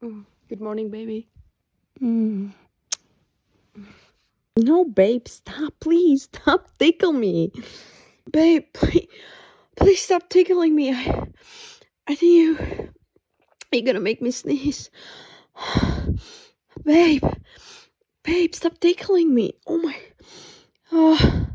Good morning, baby. Mm. No, babe, stop. Please, stop tickle me. Babe, please stop tickling me. I think you're gonna make me sneeze. Babe, stop tickling me. Oh my. Oh.